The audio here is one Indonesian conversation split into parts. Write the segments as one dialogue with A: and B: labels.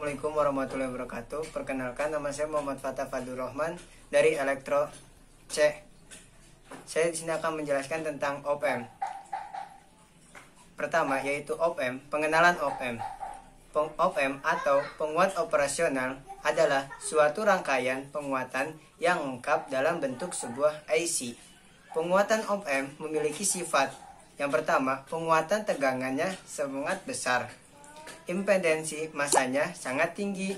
A: Assalamualaikum warahmatullahi wabarakatuh. Perkenalkan, nama saya Muhammad Fathah Fadlur Rahman dari Elektro C. Saya di sini akan menjelaskan tentang op-amp. Pertama yaitu op-amp, pengenalan op-amp. Op-amp atau penguat operasional adalah suatu rangkaian penguatan yang lengkap dalam bentuk sebuah IC. Penguatan op-amp memiliki sifat. Yang pertama, penguatan tegangannya sangat besar. Impedensi masanya sangat tinggi.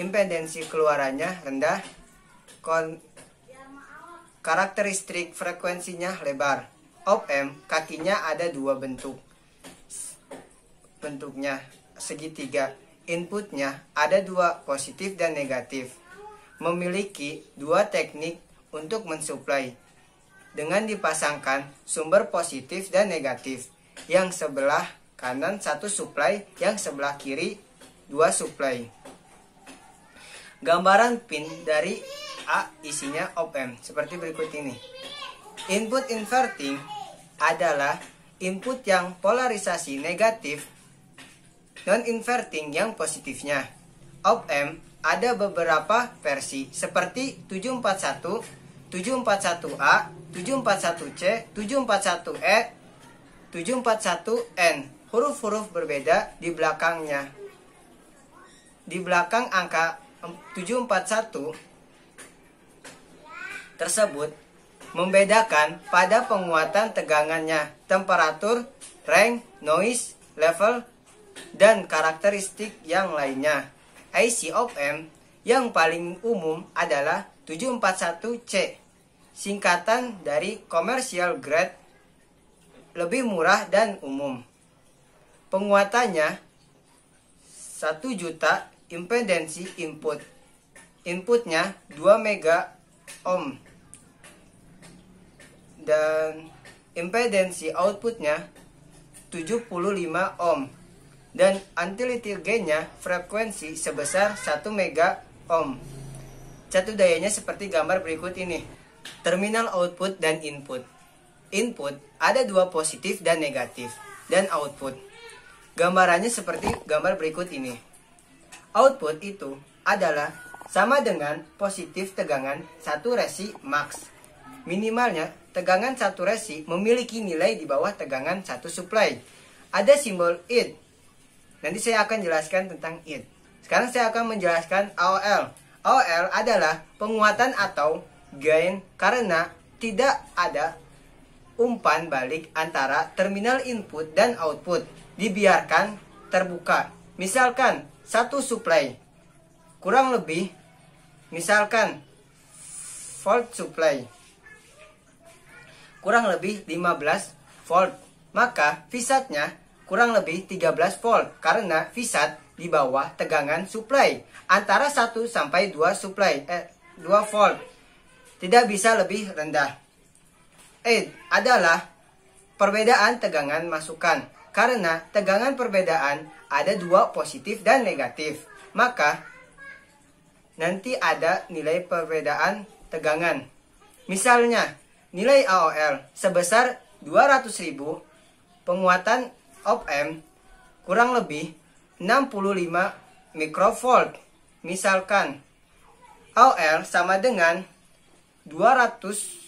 A: Impedensi keluarannya rendah. Karakteristik frekuensinya lebar. Op-amp kakinya ada dua bentuk. Bentuknya segitiga. Inputnya ada dua, positif dan negatif. Memiliki dua teknik untuk mensuplai. Dengan dipasangkan sumber positif dan negatif. Yang sebelah kanan satu suplai, yang sebelah kiri dua suplai. Gambaran pin dari A isinya op-amp seperti berikut ini. Input inverting adalah input yang polarisasi negatif, non-inverting yang positifnya. Op-amp ada beberapa versi seperti 741, 741A, 741C, 741E, 741N. Huruf-huruf berbeda di belakangnya. Di belakang angka 741 tersebut membedakan pada penguatan tegangannya, temperatur, range, noise, level, dan karakteristik yang lainnya. IC op-amp yang paling umum adalah 741C, singkatan dari commercial grade, lebih murah dan umum. Penguatannya 1 juta, impedensi input. Inputnya 2 mega ohm. Dan impedensi outputnya 75 ohm. Dan utility gainnya frekuensi sebesar 1 mega ohm. Catu dayanya seperti gambar berikut ini. Terminal output dan input. Input ada dua, positif dan negatif. Dan output. Gambarannya seperti gambar berikut ini. Output itu adalah sama dengan positif tegangan 1 resi max. Minimalnya tegangan 1 resi memiliki nilai di bawah tegangan 1 supply. Ada simbol IT. Nanti saya akan jelaskan tentang IT. Sekarang saya akan menjelaskan AOL. AOL adalah penguatan atau gain karena tidak ada umpan balik antara terminal input dan output. Dibiarkan terbuka. Misalkan satu supply kurang lebih, misalkan volt supply kurang lebih 15 volt, maka visatnya kurang lebih 13 volt karena visat di bawah tegangan supply antara 1 sampai 2 supply 2 volt. Tidak bisa lebih rendah. Adalah perbedaan tegangan masukan. Karena tegangan perbedaan ada dua, positif dan negatif. Maka nanti ada nilai perbedaan tegangan. Misalnya nilai AOL sebesar 200.000, penguatan op-amp kurang lebih 65 mikrovolt. Misalkan AOL sama dengan 200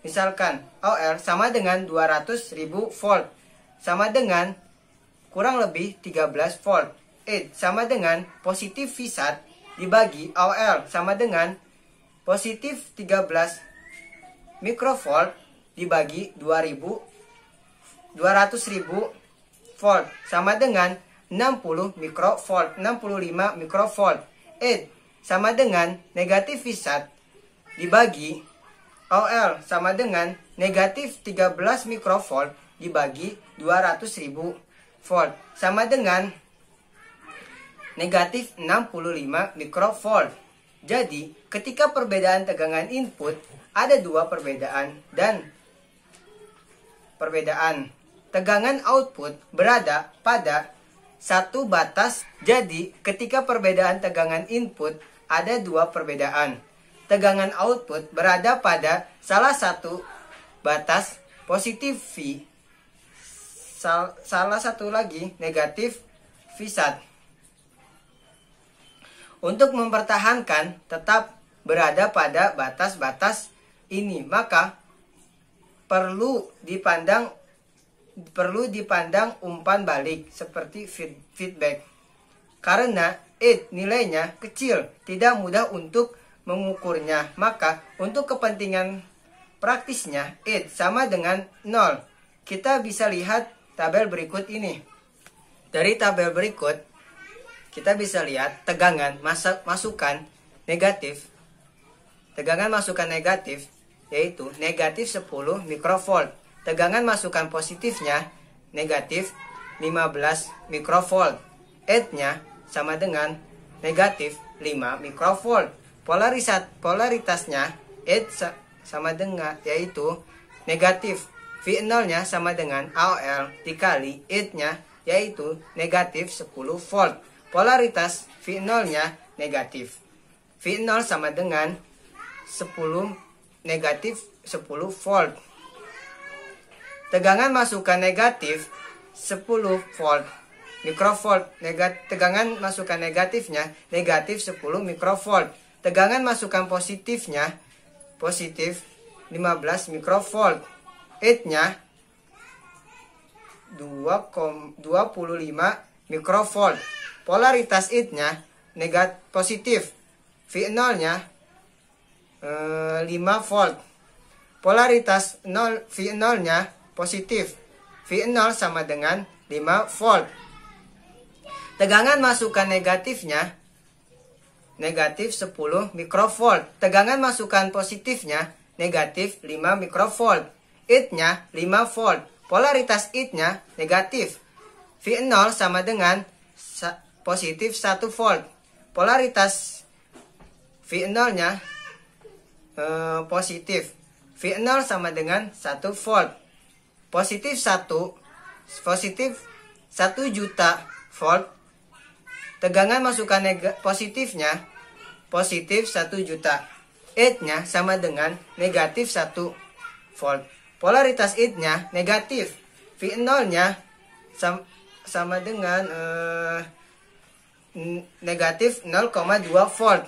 A: Misalkan AOL sama dengan 200.000 volt, sama dengan kurang lebih 13 volt. Sama dengan positif visat dibagi AOL sama dengan positif 13 mikrovolt dibagi 200.000 volt sama dengan 60 mikrovolt, 65 mikrovolt. Sama dengan negatif visat dibagi AOL sama dengan negatif 13 mikrovolt dibagi 200.000 volt sama dengan negatif 65 mikrovolt. Jadi, ketika perbedaan tegangan input ada dua perbedaan dan perbedaan tegangan output berada pada satu batas. Jadi, ketika perbedaan tegangan input ada dua perbedaan. Tegangan output berada pada salah satu batas positif V, salah satu lagi negatif Vsat. Untuk mempertahankan tetap berada pada batas-batas ini, maka perlu dipandang umpan balik seperti feedback. Karena nilainya kecil, tidak mudah untuk mengukurnya, maka untuk kepentingan praktisnya sama dengan 0. Kita bisa lihat tabel berikut ini. Dari tabel berikut kita bisa lihat tegangan masukan negatif. Tegangan masukan negatif yaitu negatif 10 mikrovolt. Tegangan masukan positifnya negatif 15 mikrovolt. nya sama dengan negatif 5 mikrovolt. Polaritasnya sama dengan yaitu negatif. V0-nya sama dengan AOL dikali nya yaitu negatif 10 volt. Polaritas V0-nya negatif. V0 sama dengan 10 negatif 10 volt. Tegangan masukan negatif 10 volt mikrovolt. Tegangan masukan negatifnya negatif 10 mikrovolt. Tegangan masukan positifnya positif 15 mikrovolt. nya 25 mikrovolt. Polaritas nya positif. V0-nya 5 volt. Polaritas V0-nya positif. V0 sama dengan 5 volt. Tegangan masukan negatifnya negatif 10 mikrovolt. Tegangan masukan positifnya negatif 5 mikrovolt. nya 5 volt. Polaritas nya negatif. V0 sama dengan positif 1 volt. Polaritas V0-nya positif. V0 sama dengan 1 volt. Positif 1 juta volt. Tegangan masukan positifnya positif 1 juta. nya sama dengan negatif 1 volt. Polaritas nya negatif. V0-nya sama dengan negatif 0,2 volt.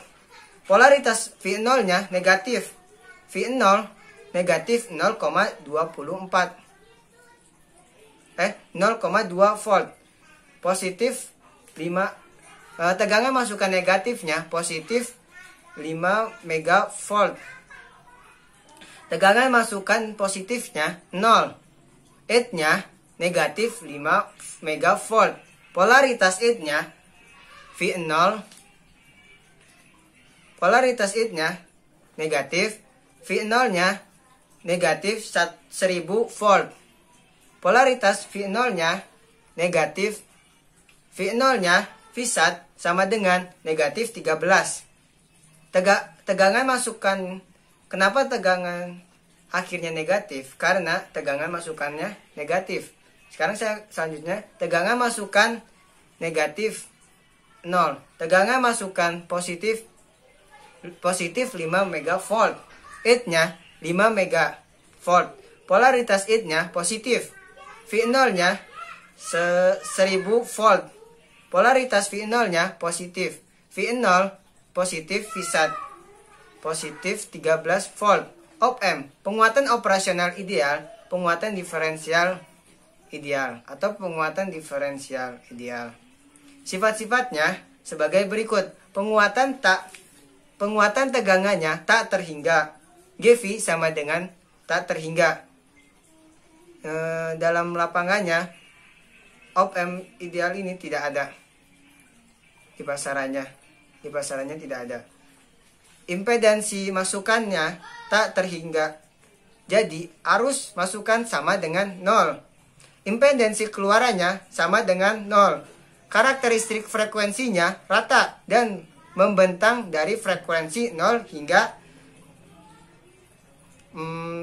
A: Polaritas V0-nya negatif. V0 negatif 0,24. 0,2 volt. Positif 5. Tegangan masukan negatifnya positif 5 megavolt. Tegangan masukan positifnya 0. nya negatif 5 megavolt. Polaritas nya V0. Polaritas nya negatif. V0-nya negatif 1000 volt. Polaritas V0-nya negatif. V0-nya Vsat sama dengan negatif 13. Tegangan masukan. Kenapa tegangan akhirnya negatif? Karena tegangan masukannya negatif. Sekarang selanjutnya tegangan masukan negatif 0. Tegangan masukan positif 5 megavolt. nya 5 megavolt. Polaritas nya positif. V0-nya 1000 volt. Polaritas V0-nya positif. V0 positif Vsat positif 13 volt. Op-amp, penguatan operasional ideal, penguatan diferensial ideal atau penguatan diferensial ideal. Sifat-sifatnya sebagai berikut. Penguatan tegangannya tak terhingga. GV sama dengan tak terhingga. Dalam lapangannya op-amp ideal ini tidak ada di pasarannya. Di pasarannya tidak ada. Impedansi masukannya tak terhingga. Jadi arus masukan sama dengan 0. Impedansi keluarannya sama dengan 0. Karakteristik frekuensinya rata dan membentang dari frekuensi 0 hingga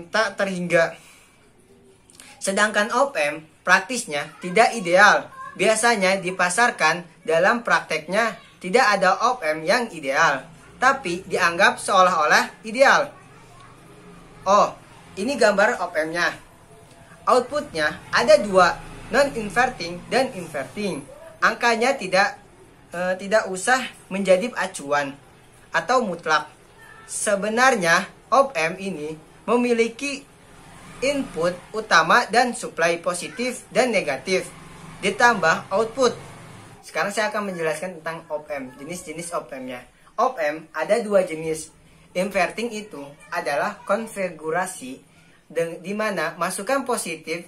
A: tak terhingga. Sedangkan op-amp praktisnya tidak ideal. Biasanya dipasarkan, dalam prakteknya tidak ada op-amp yang ideal, tapi dianggap seolah-olah ideal. Oh, ini gambar op-ampnya. Outputnya ada dua, non-inverting dan inverting. angkanya tidak usah menjadi acuan atau mutlak. Sebenarnya op-amp ini memiliki input utama dan supply positif dan negatif, ditambah output. Sekarang saya akan menjelaskan tentang op-amp, jenis-jenis op-ampnya. Op-amp ada dua jenis. Inverting itu adalah konfigurasi di mana masukan positif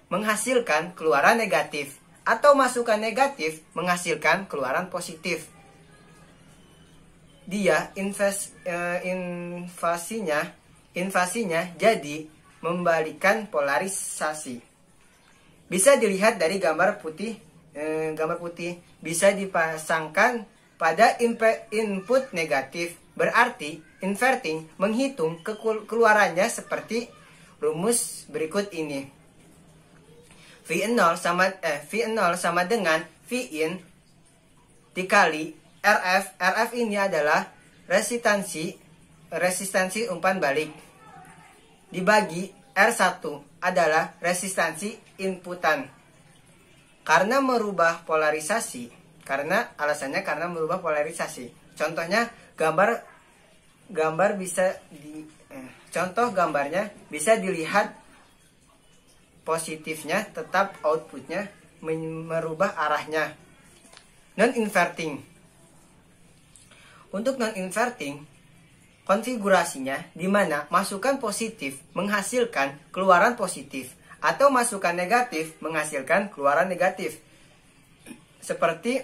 A: menghasilkan keluaran negatif atau masukan negatif menghasilkan keluaran positif. Dia invasinya jadi membalikan polarisasi. Bisa dilihat dari gambar putih bisa dipasangkan pada input negatif. Berarti inverting menghitung keluarannya seperti rumus berikut ini. V0 sama dengan Vin dikali RF. RF ini adalah resistansi umpan balik, dibagi R1 adalah resistansi inputan. Karena merubah polarisasi, alasannya karena merubah polarisasi. Contohnya contoh gambarnya bisa dilihat positifnya tetap outputnya merubah arahnya. Non-inverting. Untuk non-inverting, konfigurasinya di mana masukan positif menghasilkan keluaran positif atau masukan negatif menghasilkan keluaran negatif. Seperti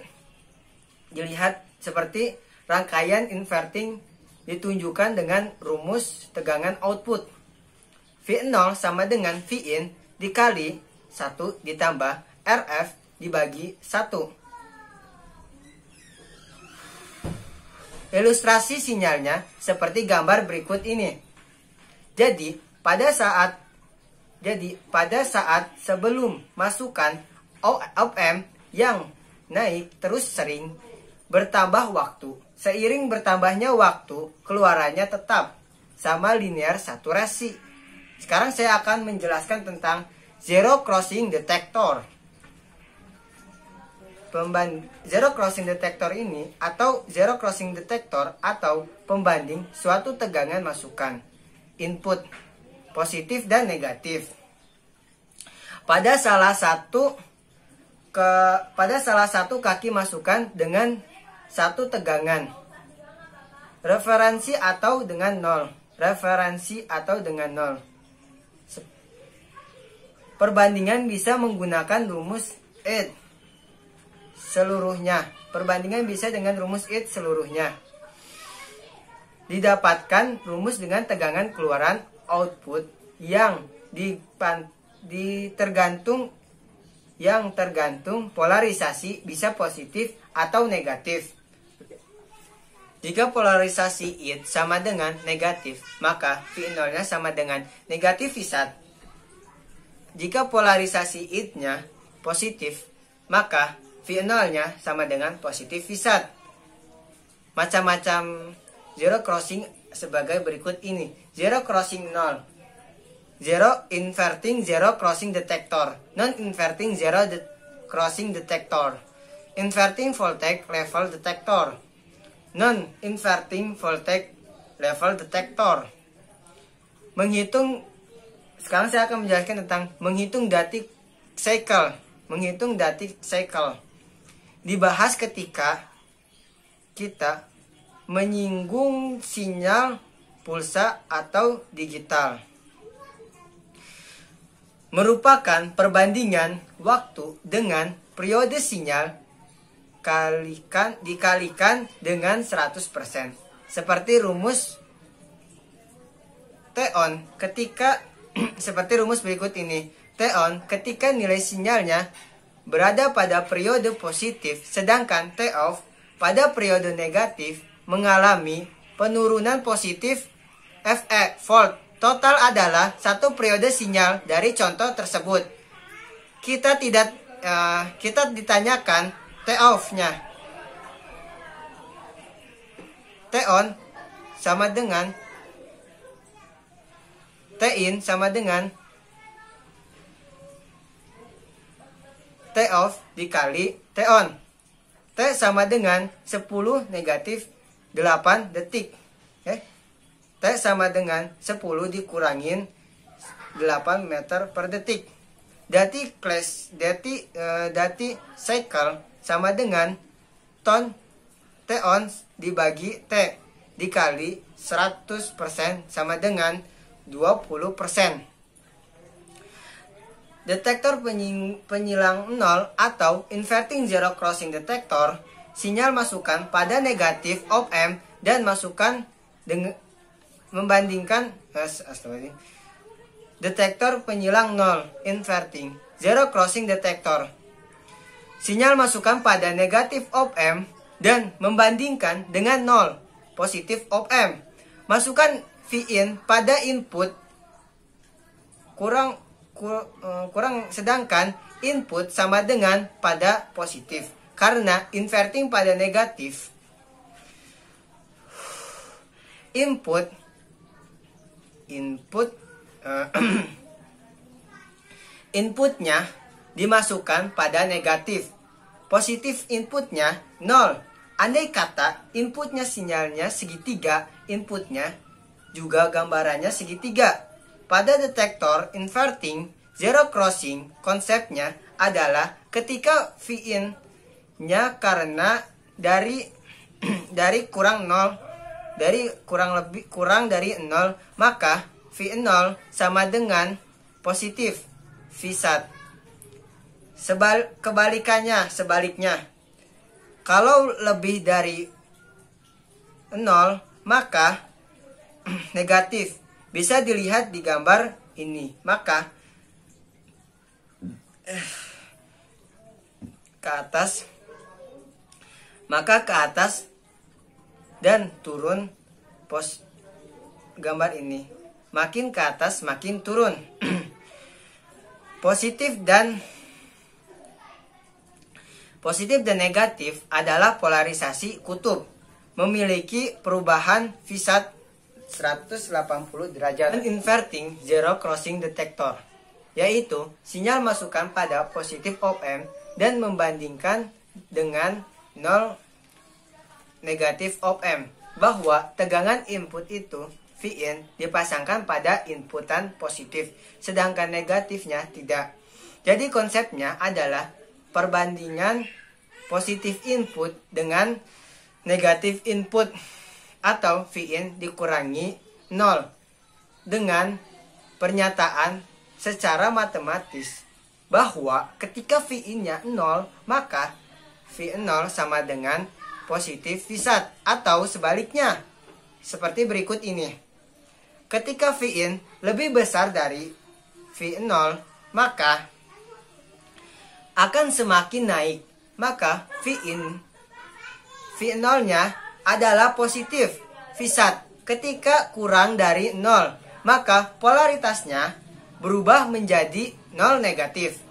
A: rangkaian inverting ditunjukkan dengan rumus tegangan output. V0 sama dengan Vin dikali 1 ditambah RF dibagi 1. Ilustrasi sinyalnya seperti gambar berikut ini. Jadi pada saat sebelum masukan op-amp yang naik terus sering bertambah waktu. Seiring bertambahnya waktu, keluarannya tetap sama linear saturasi. Sekarang saya akan menjelaskan tentang zero crossing detector. Zero crossing detector ini atau zero crossing detector atau pembanding suatu tegangan masukan input positif dan negatif pada salah satu kaki masukan dengan satu tegangan referensi atau dengan nol. Perbandingan bisa menggunakan rumus IT seluruhnya. Didapatkan rumus dengan tegangan keluaran output yang tergantung polarisasi bisa positif atau negatif. Jika polarisasi IT sama dengan negatif, maka V0-nya sama dengan negatif V1. Jika polarisasi IT-nya positif, maka V0-nya sama dengan positif V1. Macam-macam zero crossing sebagai berikut ini. Zero crossing 0. Zero inverting zero crossing detector. Non-inverting zero crossing detector. Inverting voltage level detector. Non-inverting voltage level detector. Sekarang saya akan menjelaskan tentang menghitung detik cycle. Dibahas ketika kita menyinggung sinyal pulsa atau digital. Merupakan perbandingan waktu dengan periode sinyal dikalikan dengan 100%. Seperti rumus T-on seperti rumus berikut ini. T-on ketika nilai sinyalnya berada pada periode positif, sedangkan T-off pada periode negatif mengalami penurunan positif Fe volt. Total adalah satu periode sinyal dari contoh tersebut. Kita ditanyakan T-off-nya. T-on sama dengan T-in sama dengan T off dikali T on. T sama dengan 10 negatif 8 detik. Oke. T sama dengan 10 dikurangin 8 meter per detik. Dati cycle sama dengan ton T on dibagi T dikali 100% sama dengan 20%. Detektor penyilang nol atau inverting zero crossing detector, sinyal masukan pada negatif op amp dan masukan membandingkan detektor penyilang nol inverting zero crossing detector. Sinyal masukan pada negatif op amp dan membandingkan dengan nol positif op amp. Masukkan Vin pada input kurang sedangkan input sama dengan pada positif. Karena inverting pada negatif, inputnya dimasukkan pada negatif. Positif inputnya 0. Andai kata inputnya sinyalnya segitiga, inputnya juga gambarannya segitiga. Pada detektor inverting zero crossing, konsepnya adalah ketika Vin-nya karena dari kurang dari 0, maka V0 sama dengan positif V1. Sebaliknya, kalau lebih dari 0, maka negatif. Bisa dilihat di gambar ini. Maka ke atas dan turun gambar ini. Makin ke atas makin turun. Positif dan negatif adalah polarisasi kutub. Memiliki perubahan V1 180 derajat. Dan inverting zero crossing detector, yaitu sinyal masukan pada positif op amp dan membandingkan dengan 0 negatif op amp, bahwa tegangan input itu Vin dipasangkan pada inputan positif, sedangkan negatifnya tidak. Jadi konsepnya adalah perbandingan positif input dengan negatif input, atau Vin dikurangi 0, dengan pernyataan secara matematis bahwa ketika Vin-nya 0, maka V0 sama dengan positif V1, atau sebaliknya seperti berikut ini. Ketika Vin lebih besar dari V0, maka akan semakin naik, maka V0-nya adalah positif V1. Ketika kurang dari 0, maka polaritasnya berubah menjadi 0 negatif.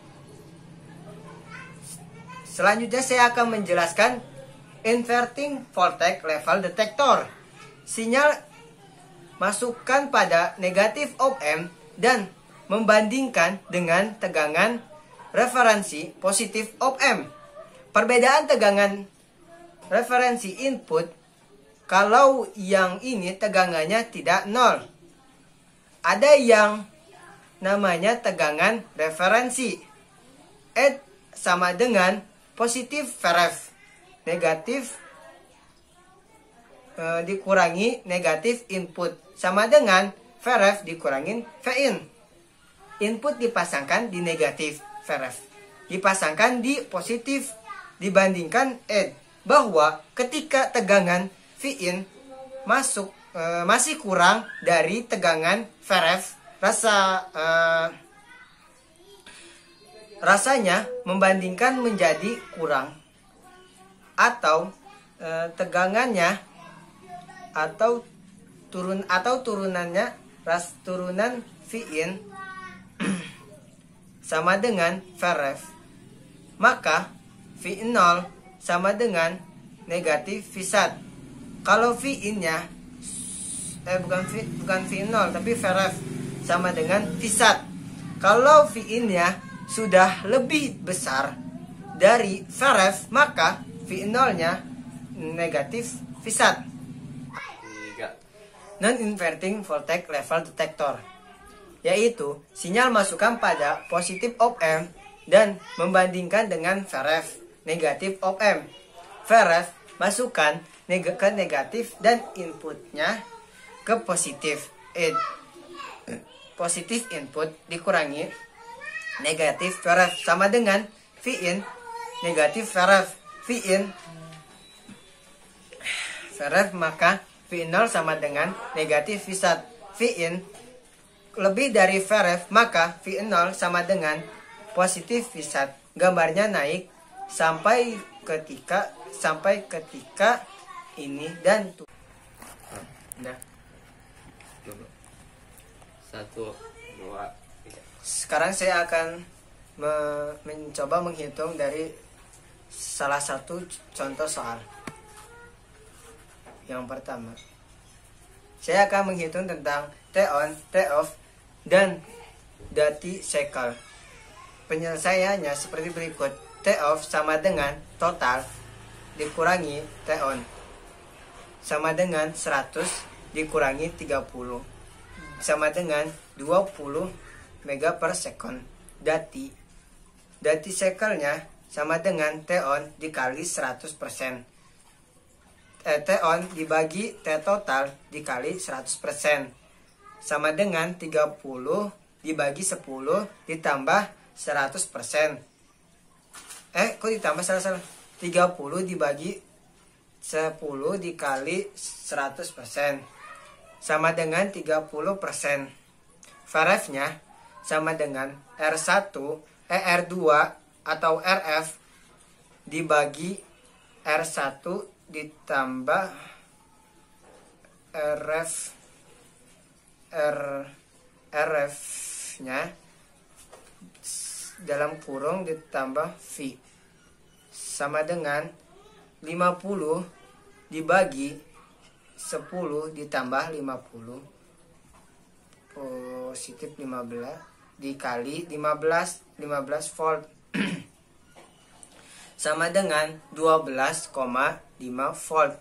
A: Selanjutnya saya akan menjelaskan inverting voltage level detector. Sinyal masukkan pada negatif op amp dan membandingkan dengan tegangan referensi positif op amp. Perbedaan tegangan referensi input, kalau yang ini tegangannya tidak 0. Ada yang namanya tegangan referensi. E sama dengan positif Vref. Negatif dikurangi negatif input sama dengan Vref dikurangin Vin. Input dipasangkan di negatif, Vref dipasangkan di positif dibandingkan E, bahwa ketika tegangan Vin masih kurang dari tegangan Vref, rasanya membandingkan menjadi kurang, atau tegangannya atau turunannya turunan Vin sama dengan Vref, maka V0 sama dengan negatif V1. Kalau Vin-nya bukan V0 tapi Vref sama dengan V1. Kalau Vin-nya sudah lebih besar dari Vref, maka V0-nya negatif V1. Non-inverting voltage level detector, yaitu sinyal masukan pada positif op amp dan membandingkan dengan Vref negatif op amp. Vref masukkan ke negatif dan inputnya ke positif. Positif input dikurangi negatif Vref sama dengan Vin negatif Vref. Vin Vref maka V0 sama dengan negatif V1. Vin lebih dari Vref maka V0 sama dengan positif V1. Gambarnya naik sampai ketika ini dan nah.
B: 1, 2, 3.
A: Sekarang saya akan mencoba menghitung dari salah satu contoh soal. Yang pertama, saya akan menghitung tentang T-on, T-off, dan duty cycle. Penyelesaiannya seperti berikut. T-off sama dengan total dikurangi T-on sama dengan 100 dikurangi 30 sama dengan 20 mega per second. Duty cycle-nya sama dengan T-on dikali 100%. T-on dibagi T total dikali 100% sama dengan 30 dibagi 10 ditambah 100%. Kok ditambah salah? 30 dibagi 10 dikali 100% sama dengan 30%. Vref-nya sama dengan R1, R2 atau RF dibagi R1 ditambah RF-nya dalam kurung ditambah V sama dengan 50 dibagi 10 ditambah 50 positif 15 dikali 15 volt sama dengan 12,5 volt.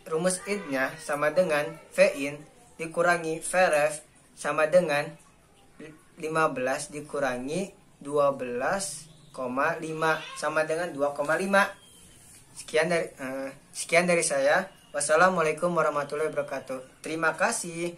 A: Rumus id-nya sama dengan Vin dikurangi Vref sama dengan 15 dikurangi 12,5 sama dengan 2,5. Sekian dari saya. Wassalamualaikum warahmatullahi wabarakatuh. Terima kasih.